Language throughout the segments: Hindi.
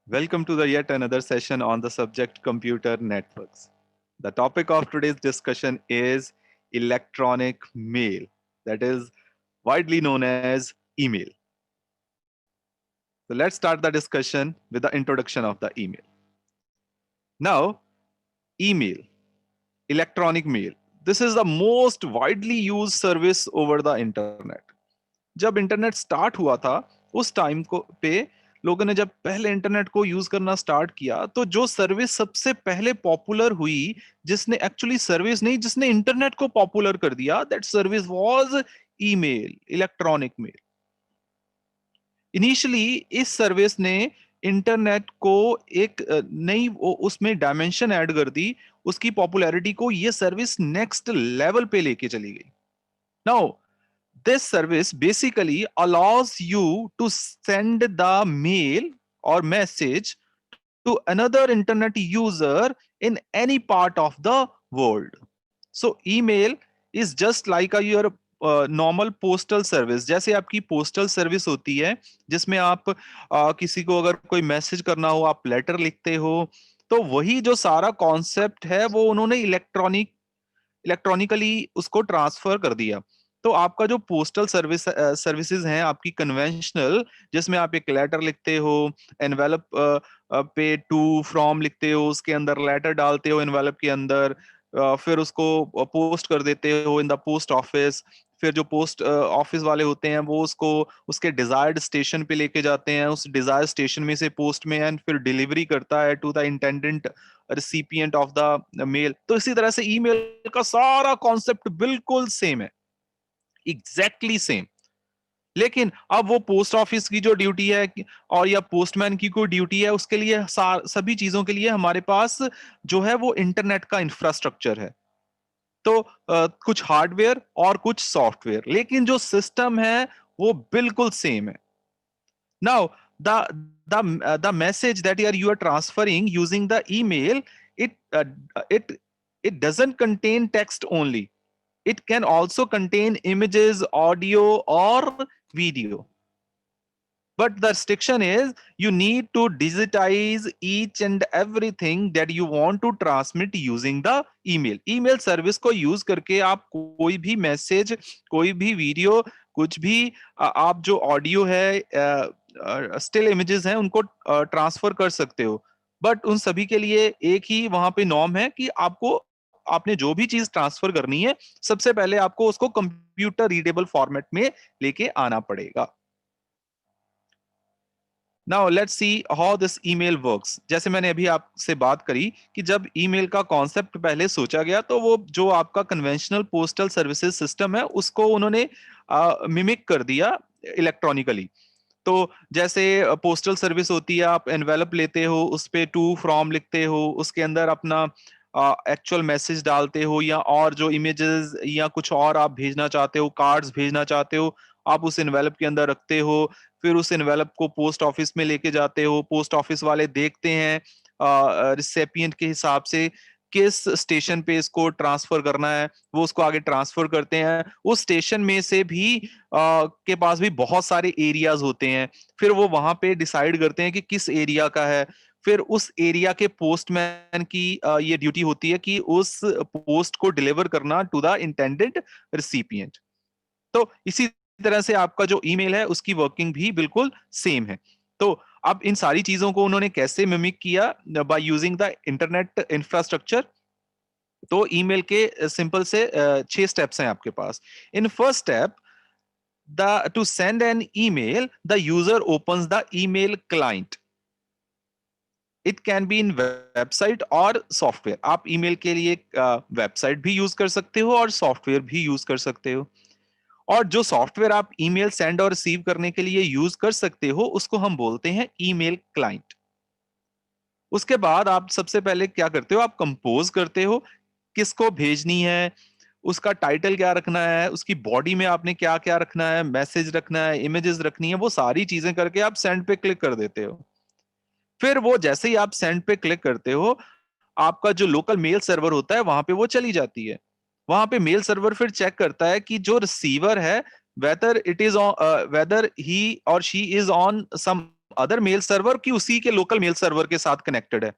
Welcome to the yet another session on the subject computer networks. The topic of today's discussion is electronic mail, that is widely known as email. So let's start the discussion with the introduction of the email. Now, email, electronic mail. This is the most widely used service over the internet. जब इंटरनेट स्टार्ट हुआ था उस टाइम को पे लोगों ने जब पहले इंटरनेट को यूज करना स्टार्ट किया तो जो सर्विस सबसे पहले पॉपुलर हुई, जिसने एक्चुअली सर्विस नहीं, जिसने इंटरनेट को पॉपुलर कर दिया, that service was email, electronic mail. Initially इस सर्विस ने इंटरनेट को एक नई उसमें डायमेंशन ऐड कर दी, उसकी पॉपुलैरिटी को ये सर्विस नेक्स्ट लेवल पे लेके चली गई। Now this service basically allows you to send the mail or message to another internet user in any part of the world. So email is just like your normal postal service. जैसे आपकी पोस्टल सर्विस होती है जिसमें आप किसी को अगर कोई मैसेज करना हो, आप लेटर लिखते हो, तो वही जो सारा कॉन्सेप्ट है वो उन्होंने इलेक्ट्रॉनिकली उसको ट्रांसफर कर दिया। तो आपका जो पोस्टल सर्विसेज हैं आपकी कन्वेंशनल, जिसमें आप एक लेटर लिखते हो, एनवेलप पे टू फ्रॉम लिखते हो, उसके अंदर लेटर डालते हो एनवेलप के अंदर, फिर उसको पोस्ट कर देते हो इन द पोस्ट ऑफिस। फिर जो पोस्ट ऑफिस वाले होते हैं वो उसको उसके डिजायर्ड स्टेशन पे लेके जाते हैं, उस डिजायर्ड स्टेशन में से पोस्टमैन फिर डिलीवरी करता है to the intended recipient of the mail. तो इसी तरह से ईमेल का सारा कॉन्सेप्ट बिल्कुल सेम है, एग्जैक्टली सेम। लेकिन अब वो पोस्ट ऑफिस की जो ड्यूटी है और या पोस्टमैन की कोई ड्यूटी है, उसके लिए सभी चीजों के लिए हमारे पास जो है वो इंटरनेट का इंफ्रास्ट्रक्चर है। तो कुछ हार्डवेयर और कुछ सॉफ्टवेयर, लेकिन जो सिस्टम है वो बिल्कुल सेम है। Now the message that you are transferring using the email, it uh, it it doesn't contain text only. It can also contain images, audio, or video. But the restriction is you need to digitize each and everything that you want to transmit using the email. email service को यूज करके आप कोई भी मैसेज, कोई भी वीडियो, कुछ भी आप जो ऑडियो है, स्टिल इमेजेस हैं, उनको ट्रांसफर कर सकते हो। बट उन सभी के लिए एक ही वहां पे नॉर्म है कि आपको, आपने जो भी चीज ट्रांसफर करनी है, सबसे पहले आपको उसको कंप्यूटर रीडेबल फॉर्मेट में लेके आना पड़ेगा। Now let's see how this email works. जैसे मैंने अभी आपसे बात करी कि जब ईमेल का कॉन्सेप्ट पहले सोचा गया तो वो जो आपका कन्वेंशनल पोस्टल सर्विसेज सिस्टम है उसको उन्होंने मिमिक कर दिया इलेक्ट्रॉनिकली। तो जैसे पोस्टल सर्विस होती है, आप एनवेलप लेते हो, उस पे टू फ्रॉम लिखते हो, उसके अंदर अपना एक्चुअल मैसेज डालते हो, या और जो इमेजेस या कुछ और आप भेजना चाहते हो, कार्ड्स भेजना चाहते हो, आप उस एनवेलप के अंदर रखते हो। फिर उस एनवेलप को पोस्ट ऑफिस में लेके जाते हो, पोस्ट ऑफिस वाले देखते हैं रिसेपिएंट के हिसाब से किस स्टेशन पे इसको ट्रांसफर करना है, वो उसको आगे ट्रांसफर करते हैं। उस स्टेशन में से भी के पास भी बहुत सारे एरियाज होते हैं, फिर वो वहां पे डिसाइड करते हैं कि किस एरिया का है। फिर उस एरिया के पोस्टमैन की ये ड्यूटी होती है कि उस पोस्ट को डिलीवर करना टू द इंटेंडेड रिसिपिएंट। तो इसी तरह से आपका जो ईमेल है उसकी वर्किंग भी बिल्कुल सेम है। तो अब इन सारी चीजों को उन्होंने कैसे मिमिक किया, by using the internet infrastructure. तो ईमेल के सिंपल से 6 स्टेप्स हैं आपके पास। In first step, the to send an email, the user opens the email client. It can be in website और सॉफ्टवेयर। आप ईमेल के लिए वेबसाइट भी यूज कर सकते हो और सॉफ्टवेयर भी यूज कर सकते हो। और जो सॉफ्टवेयर आप ईमेल सेंड और रिसीव करने के लिए यूज कर सकते हो उसको हम बोलते हैं ईमेल क्लाइंट। उसके बाद आप सबसे पहले क्या करते हो, आप कंपोज करते हो किसको भेजनी है, उसका टाइटल क्या रखना है, उसकी बॉडी में आपने क्या क्या रखना है, मैसेज रखना है, इमेजेस रखनी है, वो सारी चीजें करके आप सेंड पे क्लिक कर देते हो। फिर वो जैसे ही आप सेंड पे क्लिक करते हो, आपका जो लोकल मेल सर्वर होता है वहां पे वो चली जाती है। वहां पे मेल सर्वर फिर चेक करता है कि जो रिसीवर है, whether it is whether he और she is on some other mail server की उसी के लोकल मेल सर्वर के साथ कनेक्टेड है।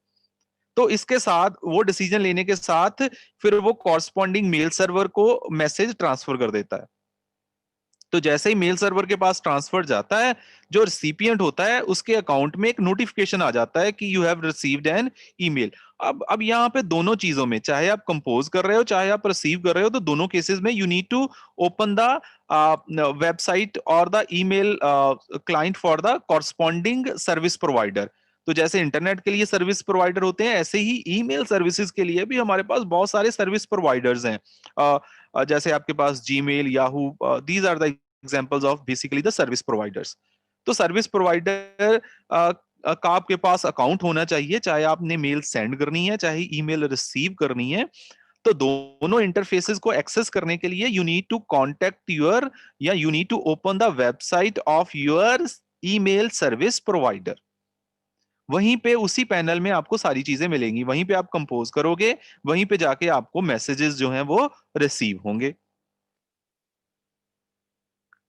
तो इसके साथ वो डिसीजन लेने के साथ फिर वो कॉरस्पॉन्डिंग मेल सर्वर को मैसेज ट्रांसफर कर देता है। तो जैसे ही मेल सर्वर के पास ट्रांसफर जाता है, जो रिसिपिएंट होता है उसके अकाउंट में एक नोटिफिकेशन आ जाता है कि you have received an email. अब यहाँ पे दोनों चीजों में, चाहे आप कंपोज कर रहे हो चाहे आप रिसीव कर रहे हो, तो दोनों केसेस में you need to open the website और the email client for the corresponding service provider. तो जैसे इंटरनेट के लिए सर्विस प्रोवाइडर होते हैं, ऐसे ही ईमेल सर्विसेज के लिए भी हमारे पास बहुत सारे सर्विस प्रोवाइडर्स हैं। जैसे आपके पास Gmail, Yahoo, these are the examples of basically the service providers. तो सर्विस प्रोवाइडर का आपके पास अकाउंट होना चाहिए, चाहे आपने मेल सेंड करनी है चाहे ईमेल रिसीव करनी है। तो दोनों इंटरफेसेस को एक्सेस करने के लिए you need to contact your, या you need to open the website of your email service provider. वहीं पे उसी पैनल में आपको सारी चीजें मिलेंगी, वहीं पे आप कंपोज करोगे, वहीं पे जाके आपको मैसेजेस जो हैं वो रिसीव होंगे।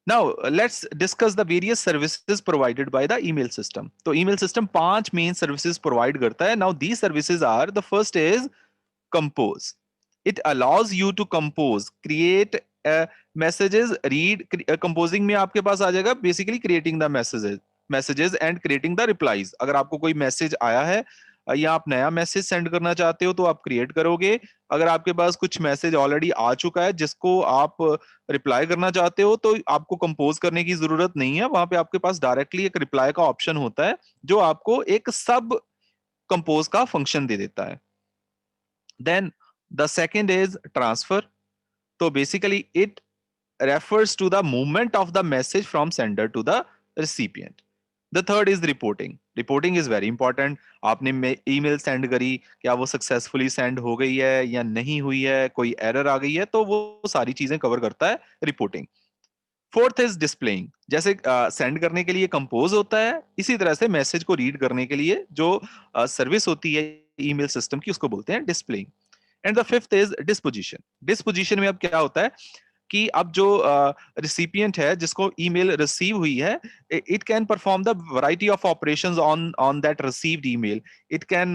Now let's discuss the various services provided by the email system. तो email system 5 main services provide करता है। Now these services are, the first is compose. It allows you to compose, create messages, read, composing में आपके पास आ जाएगा basically creating the messages and creating the replies। अगर आपको कोई मैसेज आया है या आप नया मैसेज सेंड करना चाहते हो तो आप क्रिएट करोगे। अगर आपके पास कुछ मैसेज ऑलरेडी आ चुका है जिसको आप रिप्लाई करना चाहते हो तो आपको कंपोज करने की जरूरत नहीं है, वहां पे आपके पास डायरेक्टली एक रिप्लाई का ऑप्शन होता है जो आपको एक सब कंपोज का फंक्शन दे देता है। Then the second is transfer. तो basically it refers to the movement of the message from sender to the recipient. The third is reporting. Reporting is very important. आपने ईमेल सेंड करी, क्या वो सक्सेसफुली सेंड हो गई है या नहीं हुई है, कोई एरर आ गई है, तो वो सारी चीजें कवर करता है रिपोर्टिंग। Fourth is displaying. जैसे सेंड करने के लिए कंपोज होता है, इसी तरह से मैसेज को रीड करने के लिए जो सर्विस होती है ईमेल सिस्टम की, उसको बोलते हैं displaying. And the fifth is disposition. Disposition में अब क्या होता है कि अब जो रिसिपिएंट है जिसको ईमेल रिसीव हुई है, it can perform the variety of operations on on that received email. It can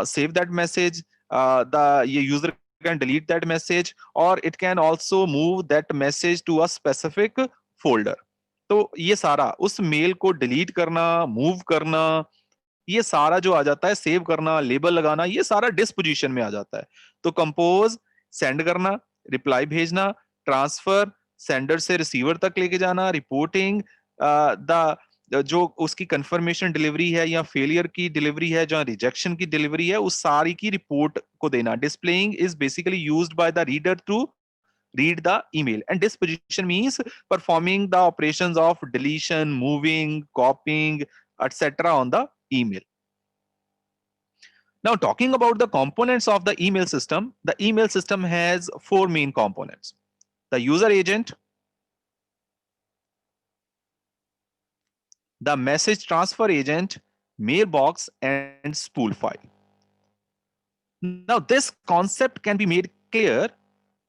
save that message, the ये user can delete that message, or it can also move that message to a specific folder। तो ये सारा उस मेल को डिलीट करना, मूव करना, ये सारा जो आ जाता है, सेव करना, लेबल लगाना, ये सारा डिस्पोजिशन में आ जाता है। तो कंपोज सेंड करना, रिप्लाई भेजना, ट्रांसफर सेंडर से रिसीवर तक लेके जाना, रिपोर्टिंग द जो उसकी कंफर्मेशन डिलीवरी है या फेलियर की डिलीवरी है, जो रिजेक्शन की डिलीवरी है, उस सारी की रिपोर्ट को देना। Displaying is basically used by the reader to read the email, and disposition means performing the operations of deletion, moving, copying, etc. on the email. Now talking about the components of the email system has four main components: the user agent, the message transfer agent, mailbox, and spool file. Now this concept can be made clear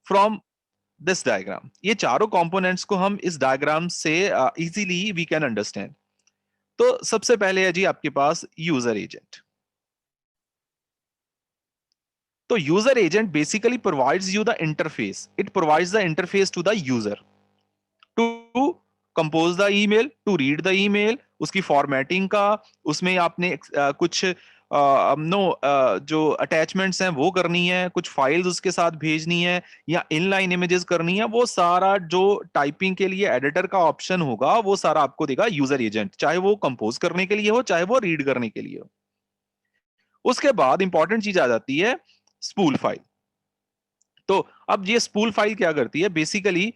from this diagram। ये चारों components को हम इस diagram से easily we can understand। तो सबसे पहले है जी आपके पास user agent। तो user agent basically provides you the interface। It provides the interface to the user to compose the email, to read the email, उसकी formatting का, उसमें आपने कुछ जो अटैचमेंट्स हैं वो करनी है, कुछ फाइल्स उसके साथ भेजनी है या इनलाइन इमेजेस करनी है, वो सारा जो टाइपिंग के लिए एडिटर का ऑप्शन होगा वो सारा आपको देगा यूजर एजेंट, चाहे वो कंपोज करने के लिए हो चाहे वो रीड करने के लिए हो। उसके बाद इंपॉर्टेंट चीज आ जाती है स्पूल फाइल। तो अब ये स्पूल फाइल क्या करती है, बेसिकली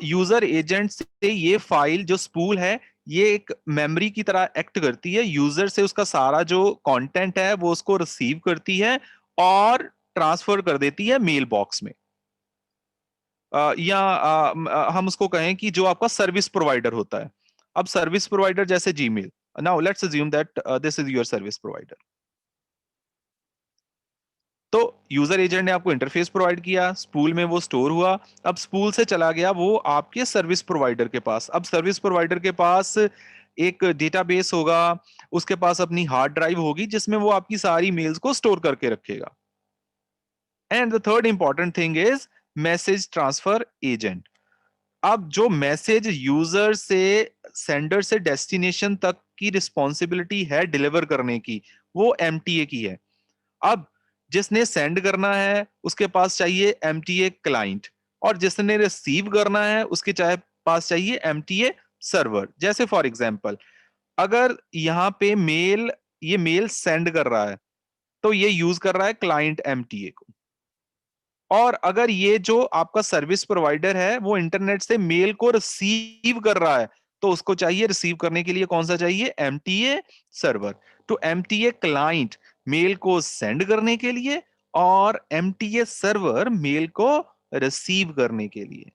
यूजर एजेंट से ये फाइल जो स्पूल है ये एक मेमोरी की तरह एक्ट करती है। यूजर से उसका सारा जो कंटेंट है वो उसको रिसीव करती है और ट्रांसफर कर देती है मेल बॉक्स में। या हम उसको कहें कि जो आपका सर्विस प्रोवाइडर होता है। अब सर्विस प्रोवाइडर जैसे Gmail, now let's assume that this is your service provider. तो यूजर एजेंट ने आपको इंटरफेस प्रोवाइड किया, स्पूल में वो स्टोर हुआ, अब स्पूल से चला गया वो आपके सर्विस प्रोवाइडर के पास। अब सर्विस प्रोवाइडर के पास एक डेटाबेस होगा, उसके पास अपनी हार्ड ड्राइव होगी जिसमें वो आपकी सारी मेल्स को स्टोर करके रखेगा। And the third important thing is message transfer agent. अब जो मैसेज यूजर से सेंडर से डेस्टिनेशन तक की रिस्पॉन्सिबिलिटी है डिलीवर करने की, वो एमटीए की है। अब जिसने सेंड करना है उसके पास चाहिए एमटीए क्लाइंट, और जिसने रिसीव करना है उसके चाहे पास चाहिए एमटीए सर्वर। जैसे फॉर एग्जांपल, अगर यहाँ पे ये मेल सेंड कर रहा है तो ये यूज कर रहा है क्लाइंट एमटीए को। और अगर ये जो आपका सर्विस प्रोवाइडर है वो इंटरनेट से मेल को रिसीव कर रहा है तो उसको चाहिए रिसीव करने के लिए कौन सा चाहिए, एमटीए सर्वर। तो एमटीए क्लाइंट मेल को सेंड करने के लिए और एमटीए सर्वर मेल को रिसीव करने के लिए।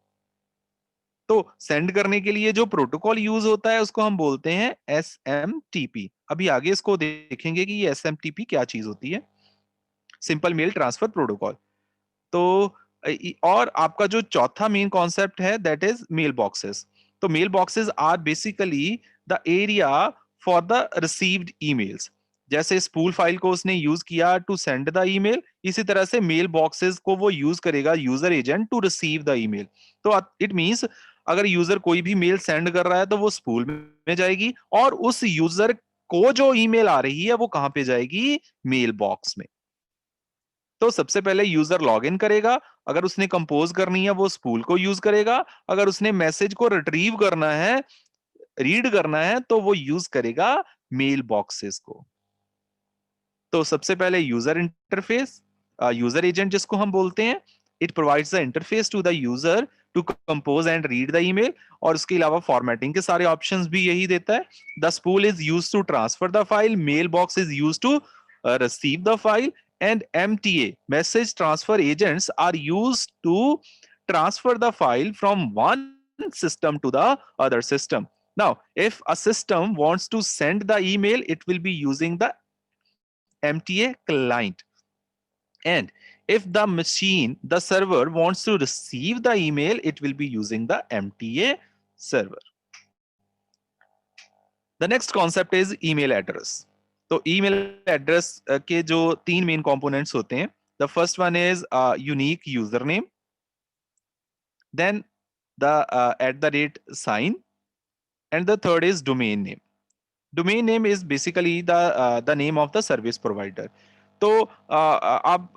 तो सेंड करने के लिए जो प्रोटोकॉल यूज होता है उसको हम बोलते हैं एसएमटीपी। अभी आगे इसको देखेंगे कि ये एसएमटीपी क्या चीज होती है, सिंपल मेल ट्रांसफर प्रोटोकॉल। तो और आपका जो चौथा मेन कॉन्सेप्ट है दैट इज मेल बॉक्सेस। तो mail boxes are basically the area for the received emails. जैसे स्पूल फाइल को उसने यूज किया टू सेंड द ईमेल, इसी तरह से मेल बॉक्सेस को वो यूज करेगा user agent to receive the email. तो इट मींस अगर यूजर कोई भी मेल सेंड कर रहा है तो वो स्पूल में जाएगी, और उस यूजर को जो ईमेल आ रही है वो कहां पे जाएगी, मेल बॉक्स में। तो सबसे पहले यूजर लॉग इन करेगा, अगर उसने कंपोज करनी है वो स्पूल को यूज करेगा, अगर उसने मैसेज को रिट्रीव करना है, रीड करना है, तो वो यूज करेगा मेल बॉक्सेस को। तो सबसे पहले यूजर इंटरफेस, यूजर एजेंट जिसको हम बोलते हैं, it provides the interface to the user to compose and read the email. और उसके अलावा फॉर्मेटिंग के सारे ऑप्शंस भी यही देता है। The spool is used to transfer the file, mail box is used to receive the file, and MTA message transfer agents are used to transfer the file from one system to the other system. Now, if a system wants to send the email, it will be using the MTA client. And if the machine, the server wants to receive the email, it will be using the MTA server. The next concept is email address. तो ईमेल एड्रेस के जो तीन मेन कंपोनेंट्स होते हैं, the first one is unique user name, then the @ sign, and the third is domain name. Domain name is basically the name of the service provider. तो आप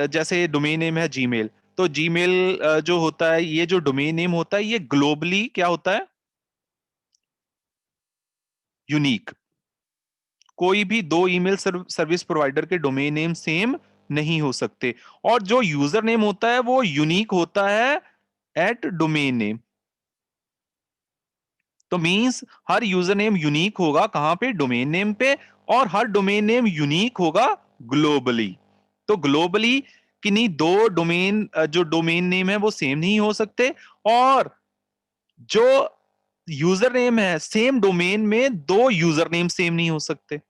जैसे डोमेन नेम है जीमेल, तो जीमेल जो होता है, ये जो डोमेन नेम होता है ये ग्लोबली क्या होता है, यूनिक। कोई भी दो ईमेल सर्विस प्रोवाइडर के डोमेन नेम सेम नहीं हो सकते। और जो यूजर नेम होता है वो यूनिक होता है एट डोमेन नेम। तो मींस हर यूजर नेम यूनिक होगा कहां पे, डोमेन नेम पे, और हर डोमेन नेम यूनिक होगा ग्लोबली। तो ग्लोबली किन्हीं दो डोमेन जो डोमेन नेम है वो सेम नहीं हो सकते, और जो यूजर नेम है सेम डोमेन में दो यूजर नेम सेम नहीं हो सकते।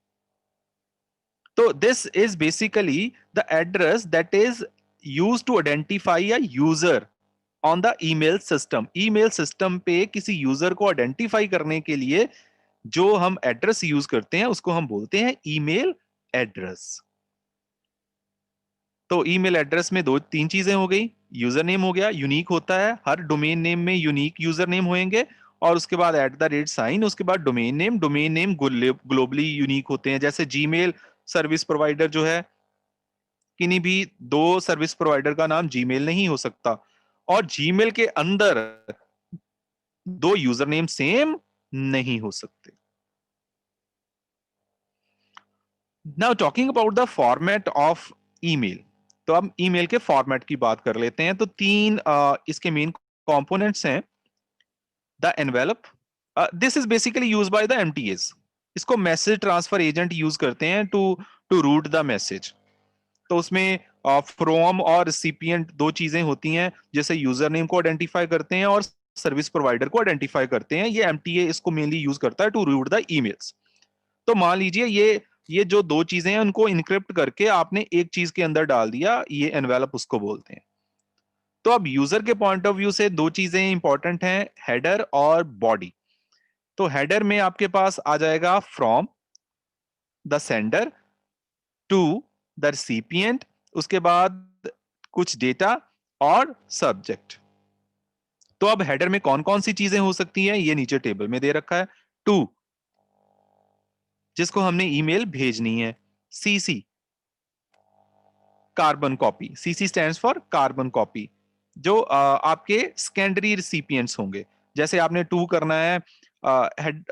So this is basically the address that is used to identify a user on the email system. email system पे किसी यूजर को आइडेंटिफाई करने के लिए जो हम एड्रेस यूज करते हैं उसको हम बोलते हैं ईमेल एड्रेस। तो ईमेल एड्रेस में दो तीन चीजें हो गई, यूजर नेम हो गया, यूनिक होता है, हर डोमेन नेम में यूनिक यूजर नेम होंगे, और उसके बाद @साइन, उसके बाद डोमेन नेम ग्लोबली यूनिक होते हैं। जैसे जीमेल सर्विस प्रोवाइडर जो है, किन्हीं भी दो सर्विस प्रोवाइडर का नाम जीमेल नहीं हो सकता, और जीमेल के अंदर दो यूजर नेम सेम नहीं हो सकते। Now talking about the format of email. तो अब ईमेल के फॉर्मेट की बात कर लेते हैं। तो तीन इसके मेन कंपोनेंट्स हैं। The envelope, this is basically use by the MTS. इसको मैसेज ट्रांसफर एजेंट यूज करते हैं to to route the message. तो उसमें फ्रॉम और रिसिपिएंट दो चीजें होती हैं, जैसे यूजर नेम को आइडेंटिफाई करते हैं और सर्विस प्रोवाइडर को आइडेंटिफाई करते हैं। ये एमटीए इसको मेनली यूज करता है टू रूट द ईमेल्स। तो मान लीजिए ये जो दो चीजें हैं उनको इनक्रिप्ट करके आपने एक चीज के अंदर डाल दिया, ये एनवेलप उसको बोलते हैं। तो अब यूजर के पॉइंट ऑफ व्यू से दो चीजें इंपॉर्टेंट हैं, हेडर और बॉडी। तो हेडर में आपके पास आ जाएगा from the sender to the recipient, उसके बाद कुछ डेटा और सब्जेक्ट। तो अब हेडर में कौन कौन सी चीजें हो सकती हैं ये नीचे टेबल में दे रखा है। टू, जिसको हमने ईमेल भेजनी है। CC, carbon copy, CC stands for carbon copy, जो आपके सेकेंडरी रिसिपिएंट्स होंगे। जैसे आपने टू करना है हेड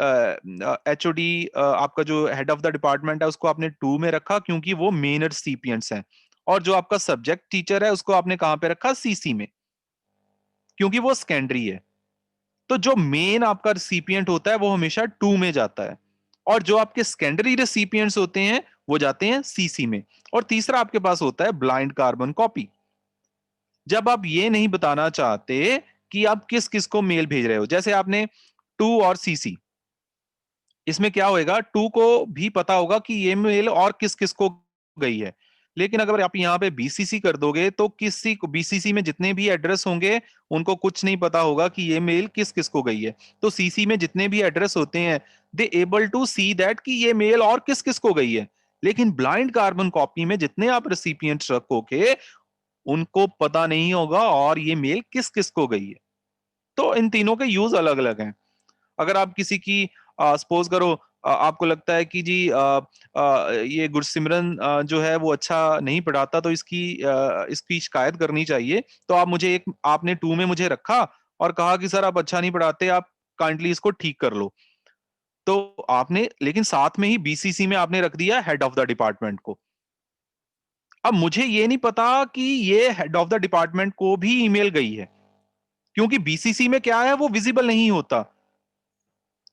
एचओडी, आपका जो हेड ऑफ द डिपार्टमेंट है उसको आपने टू में रखा क्योंकि वो मेन रिसिपिएंट्स हैं, और जो आपका सब्जेक्ट टीचर है उसको आपने कहां पे रखा, सीसी में, क्योंकि वो सेकेंडरी है। तो जो मेन आपका रिसिपिएंट होता है वो हमेशा टू में जाता है, और जो आपके सेकेंडरी रिसिपिएंट्स होते हैं वो जाते हैं सीसी में। और तीसरा आपके पास होता है ब्लाइंड कार्बन कॉपी। जब आप ये नहीं बताना चाहते कि आप किस किस को मेल भेज रहे हो, जैसे आपने टू और सीसी, इसमें क्या होएगा, टू को भी पता होगा कि ये मेल और किस किस को गई है, लेकिन अगर आप यहाँ पे बीसीसी कर दोगे तो किसी को, बीसीसी में जितने भी एड्रेस होंगे उनको कुछ नहीं पता होगा कि ये मेल किस किस को गई है। तो सीसी में जितने भी एड्रेस होते हैं they able to see that कि ये मेल और किस किस को गई है, लेकिन ब्लाइंड कार्बन कॉपी में जितने आप रेसिपिएंट्स रखोगे उनको पता नहीं होगा और ये मेल किस किस को गई है। तो इन तीनों के यूज अलग अलग हैं। अगर आप किसी की सपोज करो आपको लगता है कि जी ये गुरसिमरन जो है वो अच्छा नहीं पढ़ाता तो इसकी शिकायत करनी चाहिए, तो आप मुझे एक, आपने टू में मुझे रखा और कहा कि सर आप अच्छा नहीं पढ़ाते, आप काइंडली इसको ठीक कर लो। तो आपने, लेकिन साथ में ही बीसीसी में आपने रख दिया हेड ऑफ द डिपार्टमेंट को। अब मुझे ये नहीं पता कि ये हेड ऑफ द डिपार्टमेंट को भी ईमेल गई है, क्योंकि बीसीसी में क्या है वो विजिबल नहीं होता।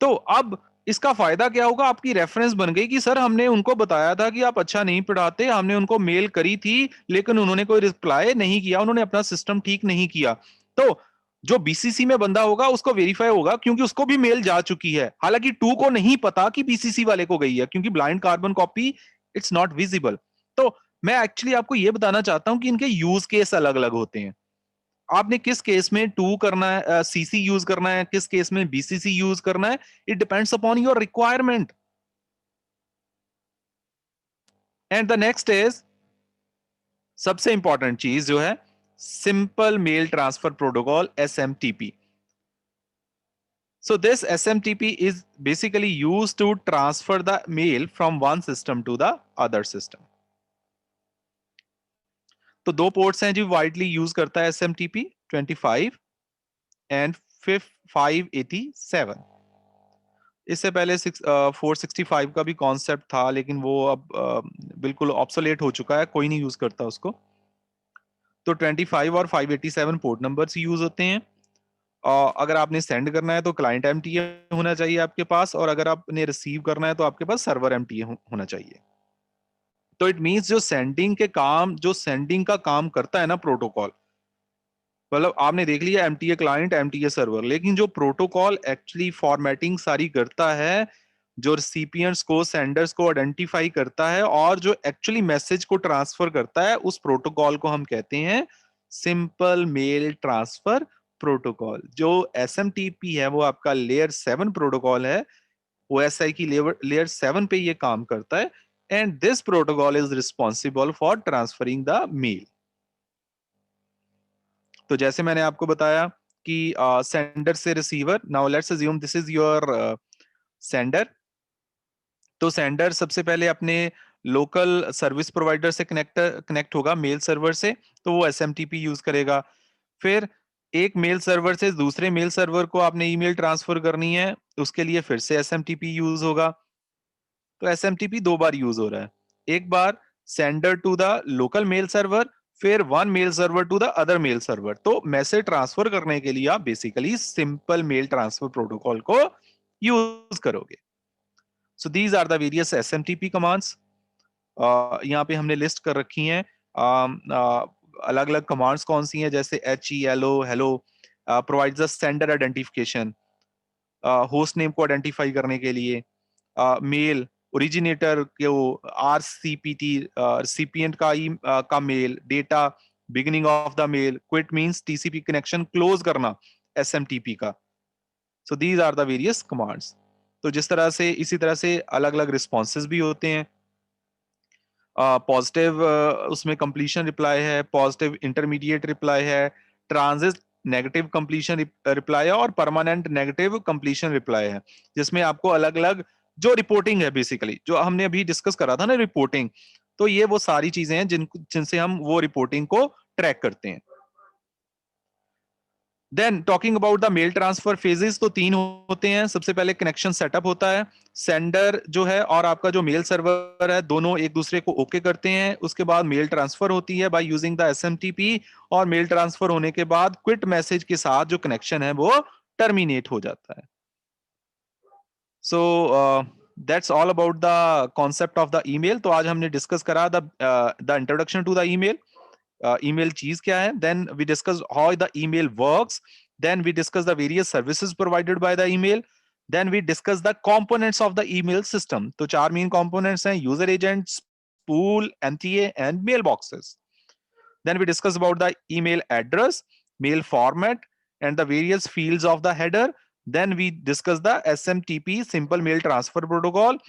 तो अब इसका फायदा क्या होगा, आपकी रेफरेंस बन गई कि सर हमने उनको बताया था कि आप अच्छा नहीं पढ़ाते, हमने उनको मेल करी थी लेकिन उन्होंने कोई रिप्लाई नहीं किया, उन्होंने अपना सिस्टम ठीक नहीं किया। तो जो बीसीसी में बंदा होगा उसको वेरीफाई होगा क्योंकि उसको भी मेल जा चुकी है, हालांकि टू को नहीं पता कि बीसीसी वाले को गई है क्योंकि blind carbon copy it's not visible. तो मैं एक्चुअली आपको यह बताना चाहता हूं कि इनके यूज केस अलग अलग होते हैं। आपने किस केस में टू करना है, सीसी यूज करना है, किस केस में बीसीसी यूज करना है, it depends upon your requirement. And the next is, सबसे इंपॉर्टेंट चीज जो है, simple mail transfer protocol, SMTP. So this SMTP is basically used to transfer the mail from one system to the other system. तो दो पोर्ट्स हैं जो वाइडली यूज करता है SMTP, 25 एंड 587। इससे पहले 465 का भी कॉन्सेप्ट था लेकिन वो अब बिल्कुल ऑब्सोलेट हो चुका है, कोई नहीं यूज करता उसको। तो 25 और 587 पोर्ट नंबर्स यूज होते हैं। अगर आपने सेंड करना है तो क्लाइंट एमटीए होना चाहिए आपके पास, और अगर आपने रिसीव करना है तो आपके पास सर्वर एमटीए होना चाहिए। तो इट मींस जो सेंडिंग के काम, जो सेंडिंग का काम करता है ना प्रोटोकॉल, मतलब आपने देख लिया एमटीए क्लाइंट एमटीए सर्वर, लेकिन जो प्रोटोकॉल एक्चुअली फॉर्मेटिंग सारी करता है, जो रिसिपिएंट्स को, सेंडर्स को आइडेंटिफाई करता है और जो एक्चुअली मैसेज को ट्रांसफर करता है, उस प्रोटोकॉल को हम कहते हैं सिंपल मेल ट्रांसफर प्रोटोकॉल। जो एसएमटीपी है वो आपका लेयर 7 प्रोटोकॉल है, ओएसआई की लेयर 7 पे ये काम करता है। And this protocol is responsible for transferring the mail. तो जैसे मैंने आपको बताया कि सेंडर से receiver, now let's assume this is your sender. तो सेंडर सबसे पहले अपने लोकल सर्विस प्रोवाइडर से कनेक्ट होगा, मेल सर्वर से, तो वो एसएमटीपी यूज करेगा। फिर एक मेल सर्वर से दूसरे मेल सर्वर को आपने ईमेल ट्रांसफर करनी है, उसके लिए फिर से एसएमटीपी यूज होगा। तो एसएमटीपी दो बार यूज हो रहा है, एक बार sender to the local mail server, फिर one mail server to the other mail server. तो मैसेज ट्रांसफर करने के लिए आप basically simple mail transfer protocol को यूज करोगे। So these are the various SMTP commands. यहाँ पे हमने लिस्ट कर रखी हैं अलग अलग कमांड्स कौन सी हैं, जैसे HELO, hello provides the sender identification, host name को आइडेंटिफाई करने के लिए, मेल ओरिजिनेटर को RCPT, रिसिपिएंट का mail data, beginning of the mail, quit means TCP connection close करना SMTP का। So these are the various commands. तो जिस तरह से इसी तरह से अलग अलग रिस्पॉन्सेज भी होते हैं। पॉजिटिव उसमें कंप्लीशन रिप्लाई है, पॉजिटिव इंटरमीडिएट रिप्लाई है, ट्रांजिट नेगेटिव कंप्लीशन रिप्लाई है, और परमानेंट नेगेटिव कंप्लीशन रिप्लाई है, जिसमें आपको अलग अलग जो रिपोर्टिंग है, बेसिकली जो हमने अभी डिस्कस करा था ना, रिपोर्टिंग, तो ये वो सारी चीजें हैं जिनसे हम वो रिपोर्टिंग को ट्रैक करते हैं। Then talking about the mail transfer phases, तो 3 होते हैं। सबसे पहले कनेक्शन सेटअप होता है, सेंडर जो है और आपका जो मेल सर्वर है दोनों एक दूसरे को ओके करते हैं। उसके बाद मेल ट्रांसफर होती है बाय यूजिंग द एसएमटीपी, और मेल ट्रांसफर होने के बाद क्विट मैसेज के साथ जो कनेक्शन है वो टर्मिनेट हो जाता है। So that's all about the concept of the email. तो आज हमने डिस्कस करा the introduction to the email, email चीज क्या है, then we discuss how the email works, then we discuss the various services provided by the email, then we discuss the components of the email system। तो 4 मेन components हैं, user agents, spool, MTA and mailboxes। then we discuss about the email address, mail format and the various fields of the header, then we discuss the SMTP simple mail transfer protocol,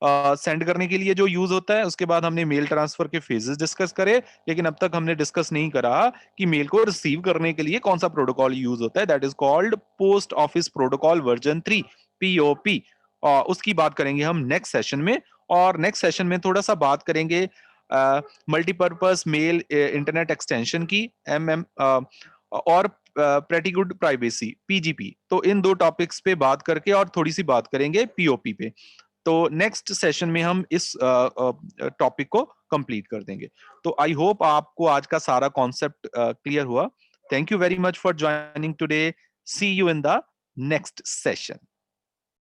send करने के लिए जो यूज होता है। उसके बाद हमने मेल ट्रांसफर के फेजेस डिस्कस करे, लेकिन अब तक हमने डिस्कस नहीं करा कि मेल को रिसीव करने के लिए कौन सा प्रोटोकॉल यूज होता है, that is called post office protocol version 3, POP। और उसकी बात करेंगे हम नेक्स्ट सेशन में। और नेक्स्ट सेशन में थोड़ा सा बात करेंगे मल्टीपर्पज मेल इंटरनेट एक्सटेंशन की, MM, और प्रेटी गुड प्राइवेसी, PGP। तो इन 2 टॉपिक्स पे बात करके और थोड़ी सी बात करेंगे POP पे। तो नेक्स्ट सेशन में हम इस टॉपिक को कंप्लीट कर देंगे। तो आई होप आपको आज का सारा कॉन्सेप्ट क्लियर हुआ। Thank you very much for joining today. See you in the next session.